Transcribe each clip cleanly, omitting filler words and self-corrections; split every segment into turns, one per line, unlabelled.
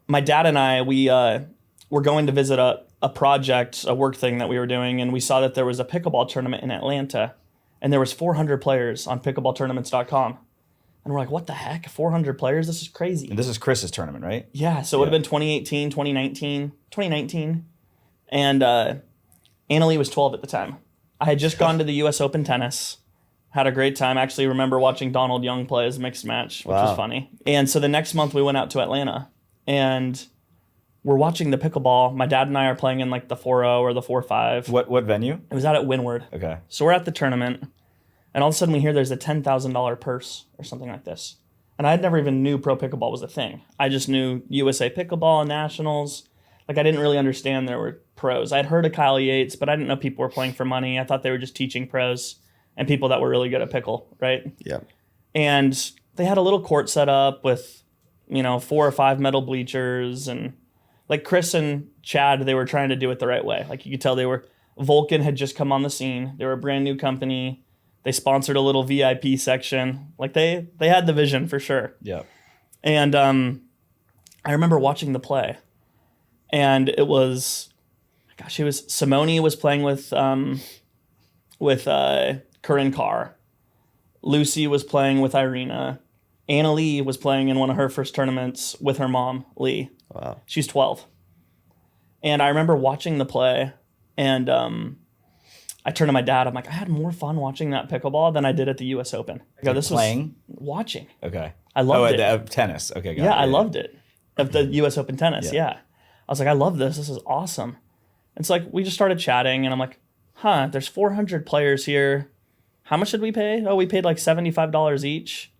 my dad and I, we were going to visit a project, a work thing that we were doing, and we saw that there was a pickleball tournament in Atlanta, and there was 400 players on pickleballtournaments.com. And we're like, what the heck? 400 players? This is crazy.
And this is Chris's tournament, right?
Yeah, so it would have been 2018, 2019. And Annalie was 12 at the time. I had just gone to the U.S. Open tennis. Had a great time. Actually remember watching Donald Young play his mixed match, which was funny. And so the next month we went out to Atlanta. And we're watching the pickleball. My dad and I are playing in like the 4-0 or the 4-5.
What venue?
It was out at Windward.
Okay.
So we're at the tournament. And all of a sudden we hear there's a $10,000 purse or something like this. And I never even knew pro pickleball was a thing. I just knew USA Pickleball and Nationals. Like I didn't really understand there were pros. I'd heard of Kyle Yates, but I didn't know people were playing for money. I thought they were just teaching pros and people that were really good at pickle, right?
Yeah.
And they had a little court set up with, 4 or 5 metal bleachers. And like Chris and Chad, they were trying to do it the right way. Like you could tell Vulcan had just come on the scene. They were a brand new company. They sponsored a little VIP section. Like they had the vision for sure.
Yeah.
And I remember watching the play. And it was, Simone was playing with Corinne Carr. Lucy was playing with Irina. Annalie was playing in one of her first tournaments with her mom, Lee.
Wow.
She's 12. And I remember watching the play, and I turned to my dad. I'm like, I had more fun watching that pickleball than I did at the U.S. Open. This
playing?
Was watching.
Okay.
I loved it.
Tennis. Okay, got
it.
Yeah,
I loved it. Of the U.S. Open tennis, yeah. I was like, I love this. This is awesome. And so we just started chatting, and I'm like, there's 400 players here. How much did we pay? Oh, we paid like $75 each.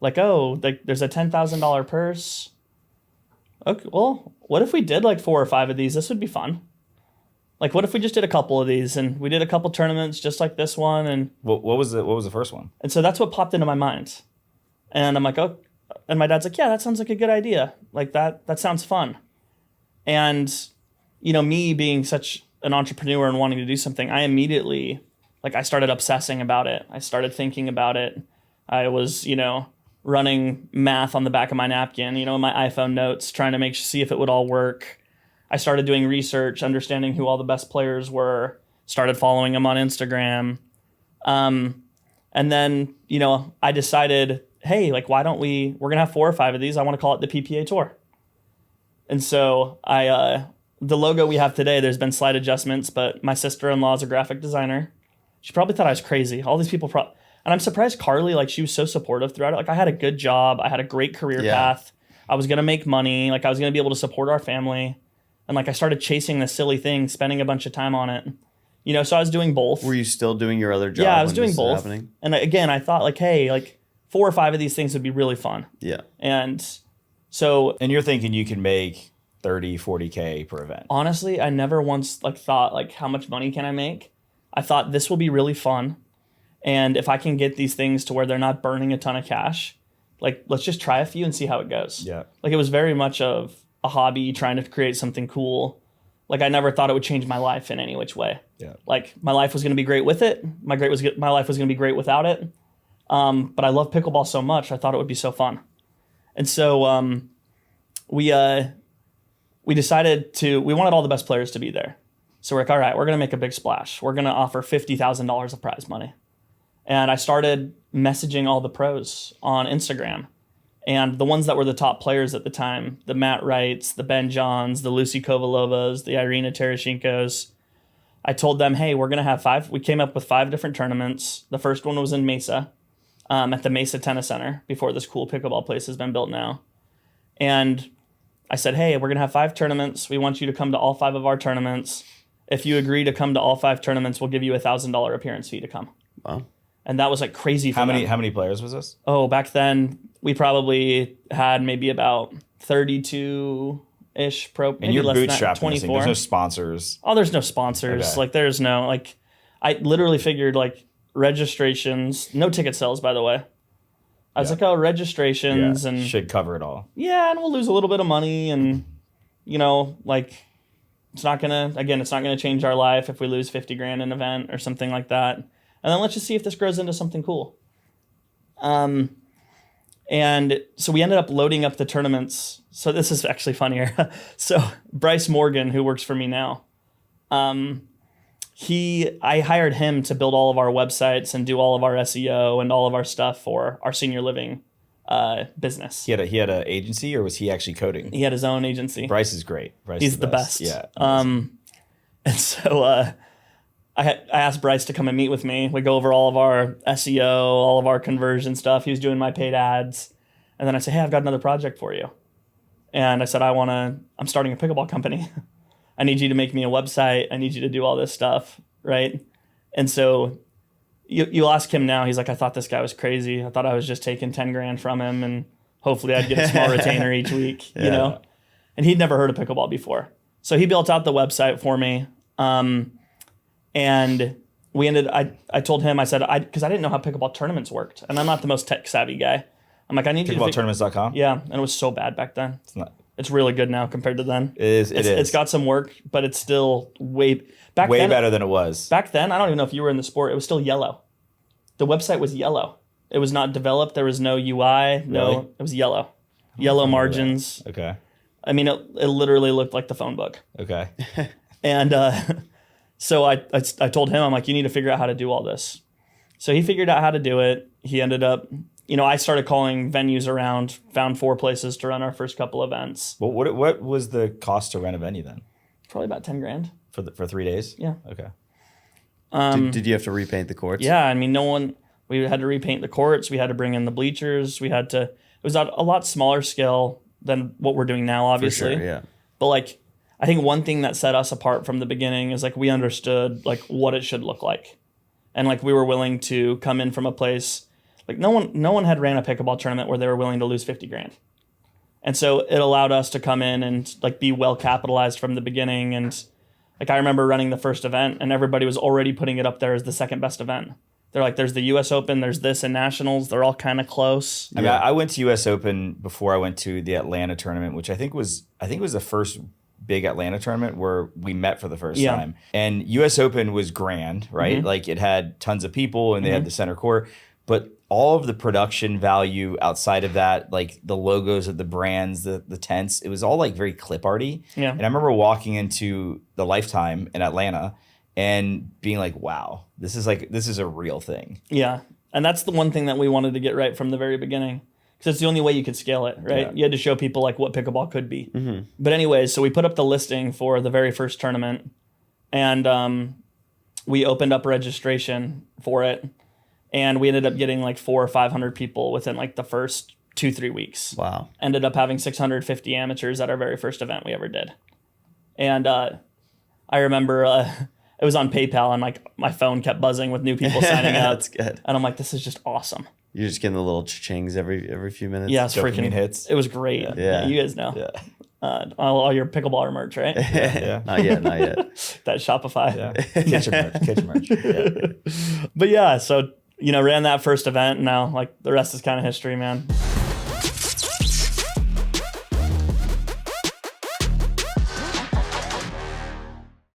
There's a $10,000 purse. Okay, well, what if we did like 4 or 5 of these? This would be fun. Like, what if we just did a couple of these and we did a couple tournaments just like this one? And
what was the first one?
And so that's what popped into my mind. And I'm like, oh, and my dad's like, yeah, that sounds like a good idea. Like that sounds fun. And, me being such an entrepreneur and wanting to do something, I immediately, I started obsessing about it. I started thinking about it. I was, running math on the back of my napkin, my iPhone notes, trying to see if it would all work. I started doing research, understanding who all the best players were, started following them on Instagram. And then, I decided, hey, why don't we're going to have 4 or 5 of these. I want to call it the PPA Tour. And so the logo we have today, there's been slight adjustments, but my sister-in-law is a graphic designer. She probably thought I was crazy. All these people, and I'm surprised Carly, she was so supportive throughout it. I had a good job. I had a great career path. I was going to make money. I was going to be able to support our family. And I started chasing this silly thing, spending a bunch of time on it. So I was doing both.
Were you still doing your other job?
Yeah, I was doing both. Happening? And again, I thought hey, 4 or 5 of these things would be really fun.
Yeah.
And so.
And you're thinking you can make 30, 40K per event.
Honestly, I never once thought how much money can I make? I thought this will be really fun. And if I can get these things to where they're not burning a ton of cash, let's just try a few and see how it goes.
Yeah.
It was very much of a hobby, trying to create something cool. I never thought it would change my life in any which way.
Yeah.
My life was going to be great with it. My life was going to be great without it. But I love pickleball so much, I thought it would be so fun. And so we decided we wanted all the best players to be there. So we're like, all right, we're going to make a big splash. We're going to offer $50,000 of prize money. And I started messaging all the pros on Instagram. And the ones that were the top players at the time, the Matt Wrights, the Ben Johns, the Lucy Kovalovas, the Irina Tereshchenkos, I told them, hey, we're going to have 5. We came up with 5 different tournaments. The first one was in Mesa, at the Mesa Tennis Center, before this cool pickleball place has been built now. And I said, hey, we're going to have 5 tournaments. We want you to come to all 5 of our tournaments. If you agree to come to all 5 tournaments, we'll give you a $1,000 appearance fee to come.
Wow.
And that was crazy for
them. How many players was this?
Oh, back then we probably had maybe about 32-ish pro.
And you're bootstrapping
24.
There's no sponsors.
Oh, there's no sponsors.
Okay.
There's no I literally figured registrations, no ticket sales, by the way. I was registrations and
should cover it all.
Yeah, and we'll lose a little bit of money, and it's not gonna change our life if we lose $50,000 an event or something like that. And then let's just see if this grows into something cool. And so we ended up loading up the tournaments. So this is actually funnier. So Bryce Morgan, who works for me now, I hired him to build all of our websites and do all of our SEO and all of our stuff for our senior living business.
He had an agency, or was he actually coding?
He had his own agency.
Bryce is great.
He's the best.
Yeah.
And so I asked Bryce to come and meet with me. We go over all of our SEO, all of our conversion stuff. He was doing my paid ads. And then I said, hey, I've got another project for you. And I said, I'm starting a pickleball company. I need you to make me a website. I need you to do all this stuff, right? And so you'll ask him now. He's like, I thought this guy was crazy. I thought I was just taking 10 grand from him and hopefully I'd get a small retainer each week, you know? And he'd never heard of pickleball before. So he built out the website for me. And I told him, I said, because I didn't know how pickleball tournaments worked. And I'm not the most tech savvy guy. I'm like, I need
Pickleballtournaments.com?
Yeah. And it was so bad back then. It's really good now compared to then.
It is.
It's got some work, but it's still way
better than it was.
Back then, I don't even know if you were in the sport. It was still yellow. The website was yellow. It was not developed. There was no UI. No, it was yellow. Yellow margins.
Okay.
I mean, it literally looked like the phone book.
Okay.
And so I told him, I'm like, you need to figure out how to do all this. So he figured out how to do it. He ended up, I started calling venues around, found 4 places to run our first couple events.
Well, what was the cost to rent a venue then?
Probably about 10 grand.
For 3 days?
Yeah.
Okay.
Did you have to repaint the courts?
Yeah, I mean, we had to repaint the courts. We had to bring in the bleachers. It was a lot smaller scale than what we're doing now, obviously.
For sure, yeah.
But like, I think one thing that set us apart from the beginning is like we understood like what it should look like, and like we were willing to come in from a place like no one had ran a pickleball tournament where they were willing to lose 50 grand, and so it allowed us to come in and like be well capitalized from the beginning. And like I remember running the first event, and everybody was already putting it up there as the second best event. They're like, there's the U.S. Open, there's this and Nationals. They're all kind of close.
I mean, I went to U.S. Open before I went to the Atlanta tournament, which I think was the first big Atlanta tournament where we met for the first time. And U.S. Open was grand, right?
Mm-hmm.
Like it had tons of people and they had the center court, but all of the production value outside of that, like the logos of the brands, the tents, it was all like very clip arty.
Yeah.
And I remember walking into the Lifetime in Atlanta and being like, wow, this is a real thing.
Yeah. And that's the one thing that we wanted to get right from the very beginning, because it's the only way you could scale it, right?
Yeah.
You had to show people like what pickleball could be.
Mm-hmm.
But anyways, so we put up the listing for the very first tournament, and we opened up registration for it, and we ended up getting like 400 or 500 people within like the first 2-3 weeks.
Wow.
Ended up having 650 amateurs at our very first event we ever did. And I remember it was on PayPal, and like my phone kept buzzing with new people signing up.
That's good.
And I'm like, this is just awesome.
You're just getting the little cha-chings every few minutes.
Yeah, it's freaking
hits.
It was great.
Yeah.
You guys know.
Yeah.
All your pickleballer merch, right?
Yeah.
Not yet.
That Shopify.
Yeah. Kitchen merch. Yeah.
But yeah, so ran that first event, and now like the rest is kind of history, man.